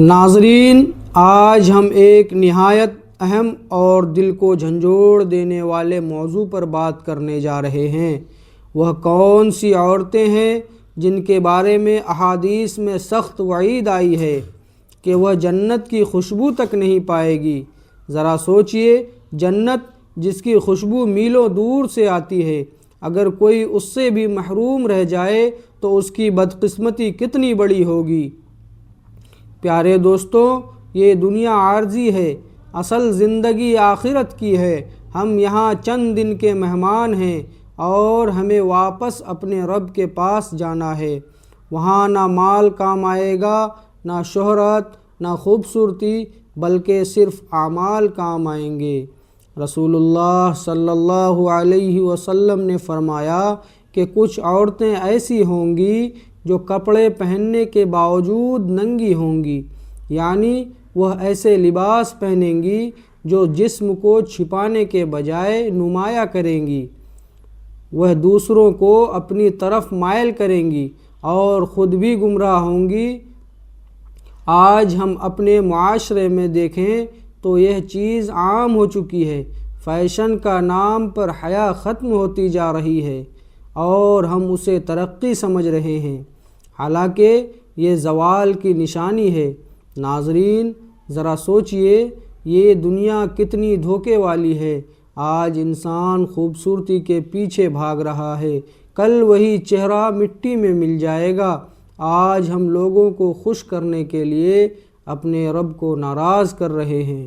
ناظرین، آج ہم ایک نہایت اہم اور دل کو جھنجھوڑ دینے والے موضوع پر بات کرنے جا رہے ہیں۔ وہ کون سی عورتیں ہیں جن کے بارے میں احادیث میں سخت وعید آئی ہے کہ وہ جنت کی خوشبو تک نہیں پائے گی؟ ذرا سوچئے، جنت جس کی خوشبو میلوں دور سے آتی ہے، اگر کوئی اس سے بھی محروم رہ جائے تو اس کی بدقسمتی کتنی بڑی ہوگی۔ پیارے دوستو، یہ دنیا عارضی ہے، اصل زندگی آخرت کی ہے۔ ہم یہاں چند دن کے مہمان ہیں اور ہمیں واپس اپنے رب کے پاس جانا ہے۔ وہاں نہ مال کام آئے گا، نہ شہرت، نہ خوبصورتی، بلکہ صرف اعمال کام آئیں گے۔ رسول اللہ صلی اللہ علیہ وسلم نے فرمایا کہ کچھ عورتیں ایسی ہوں گی جو کپڑے پہننے کے باوجود ننگی ہوں گی، یعنی وہ ایسے لباس پہنیں گی جو جسم کو چھپانے کے بجائے نمایاں کریں گی۔ وہ دوسروں کو اپنی طرف مائل کریں گی اور خود بھی گمراہ ہوں گی۔ آج ہم اپنے معاشرے میں دیکھیں تو یہ چیز عام ہو چکی ہے۔ فیشن کا نام پر حیا ختم ہوتی جا رہی ہے اور ہم اسے ترقی سمجھ رہے ہیں، حالانکہ یہ زوال کی نشانی ہے۔ ناظرین، ذرا سوچئے، یہ دنیا کتنی دھوکے والی ہے۔ آج انسان خوبصورتی کے پیچھے بھاگ رہا ہے، کل وہی چہرہ مٹی میں مل جائے گا۔ آج ہم لوگوں کو خوش کرنے کے لیے اپنے رب کو ناراض کر رہے ہیں،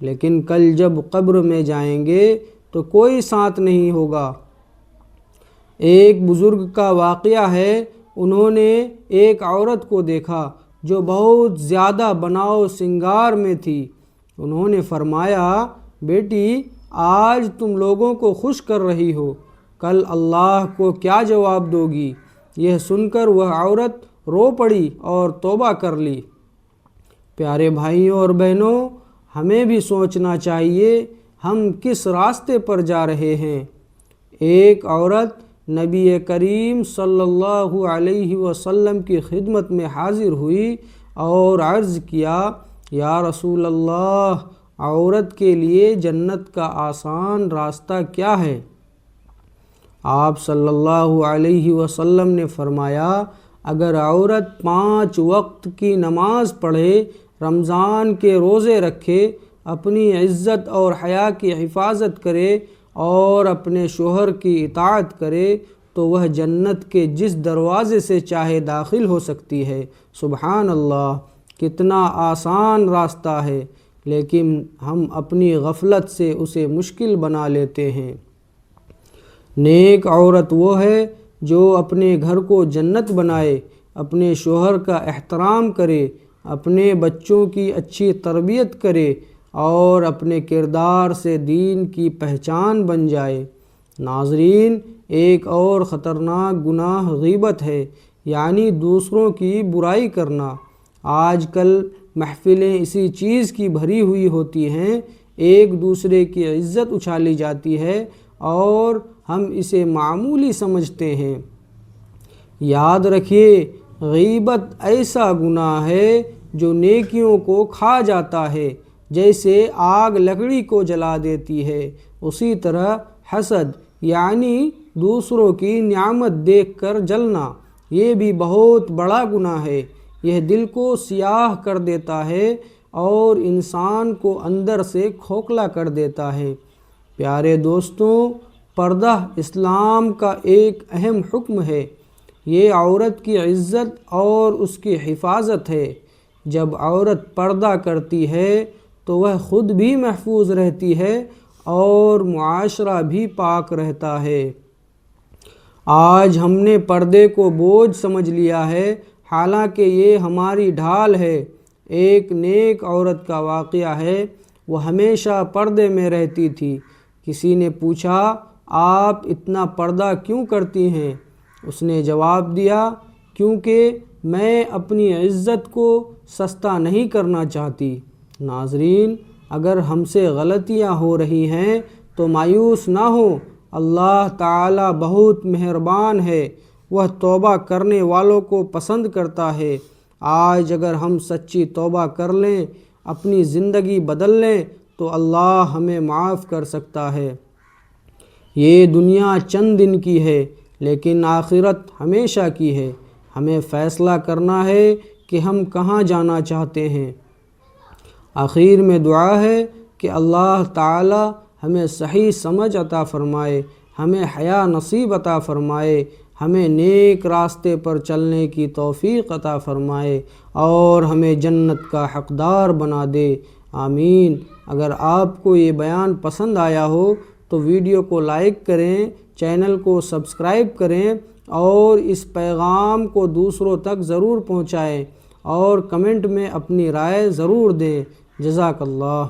لیکن کل جب قبر میں جائیں گے تو کوئی ساتھ نہیں ہوگا۔ ایک بزرگ کا واقعہ ہے، انہوں نے ایک عورت کو دیکھا جو بہت زیادہ بناؤ سنگار میں تھی۔ انہوں نے فرمایا، بیٹی، آج تم لوگوں کو خوش کر رہی ہو، کل اللہ کو کیا جواب دو گی؟ یہ سن کر وہ عورت رو پڑی اور توبہ کر لی۔ پیارے بھائیوں اور بہنوں، ہمیں بھی سوچنا چاہیے ہم کس راستے پر جا رہے ہیں۔ ایک عورت نبی کریم صلی اللہ علیہ وسلم کی خدمت میں حاضر ہوئی اور عرض کیا، یا رسول اللہ، عورت کے لیے جنت کا آسان راستہ کیا ہے؟ آپ صلی اللہ علیہ وسلم نے فرمایا، اگر عورت 5 وقت کی نماز پڑھے، رمضان کے روزے رکھے، اپنی عزت اور حیا کی حفاظت کرے اور اپنے شوہر کی اطاعت کرے تو وہ جنت کے جس دروازے سے چاہے داخل ہو سکتی ہے۔ سبحان اللہ، کتنا آسان راستہ ہے، لیکن ہم اپنی غفلت سے اسے مشکل بنا لیتے ہیں۔ نیک عورت وہ ہے جو اپنے گھر کو جنت بنائے، اپنے شوہر کا احترام کرے، اپنے بچوں کی اچھی تربیت کرے اور اپنے کردار سے دین کی پہچان بن جائے۔ ناظرین، ایک اور خطرناک گناہ غیبت ہے، یعنی دوسروں کی برائی کرنا۔ آج کل محفلیں اسی چیز کی بھری ہوئی ہوتی ہیں، ایک دوسرے کی عزت اچھالی جاتی ہے اور ہم اسے معمولی سمجھتے ہیں۔ یاد رکھیے، غیبت ایسا گناہ ہے جو نیکیوں کو کھا جاتا ہے، جیسے آگ لکڑی کو جلا دیتی ہے، اسی طرح حسد یعنی دوسروں کی نعمت دیکھ کر جلنا، یہ بھی بہت بڑا گناہ ہے۔ یہ دل کو سیاہ کر دیتا ہے اور انسان کو اندر سے کھوکھلا کر دیتا ہے۔ پیارے دوستوں، پردہ اسلام کا ایک اہم حکم ہے۔ یہ عورت کی عزت اور اس کی حفاظت ہے۔ جب عورت پردہ کرتی ہے تو وہ خود بھی محفوظ رہتی ہے اور معاشرہ بھی پاک رہتا ہے۔ آج ہم نے پردے کو بوجھ سمجھ لیا ہے، حالانکہ یہ ہماری ڈھال ہے۔ ایک نیک عورت کا واقعہ ہے، وہ ہمیشہ پردے میں رہتی تھی۔ کسی نے پوچھا، آپ اتنا پردہ کیوں کرتی ہیں؟ اس نے جواب دیا، کیونکہ میں اپنی عزت کو سستا نہیں کرنا چاہتی۔ ناظرین، اگر ہم سے غلطیاں ہو رہی ہیں تو مایوس نہ ہو، اللہ تعالی بہت مہربان ہے، وہ توبہ کرنے والوں کو پسند کرتا ہے آج اگر ہم سچی توبہ کر لیں، اپنی زندگی بدل لیں تو اللہ ہمیں معاف کر سکتا ہے۔ یہ دنیا چند دن کی ہے لیکن آخرت ہمیشہ کی ہے۔ ہمیں فیصلہ کرنا ہے کہ ہم کہاں جانا چاہتے ہیں۔ آخر میں دعا ہے کہ اللہ تعالی ہمیں صحیح سمجھ عطا فرمائے، ہمیں حیا نصیب عطا فرمائے، ہمیں نیک راستے پر چلنے کی توفیق عطا فرمائے اور ہمیں جنت کا حقدار بنا دے، آمین۔ اگر آپ کو یہ بیان پسند آیا ہو تو ویڈیو کو لائک کریں، چینل کو سبسکرائب کریں اور اس پیغام کو دوسروں تک ضرور پہنچائیں اور کمنٹ میں اپنی رائے ضرور دیں۔ جزاک اللہ۔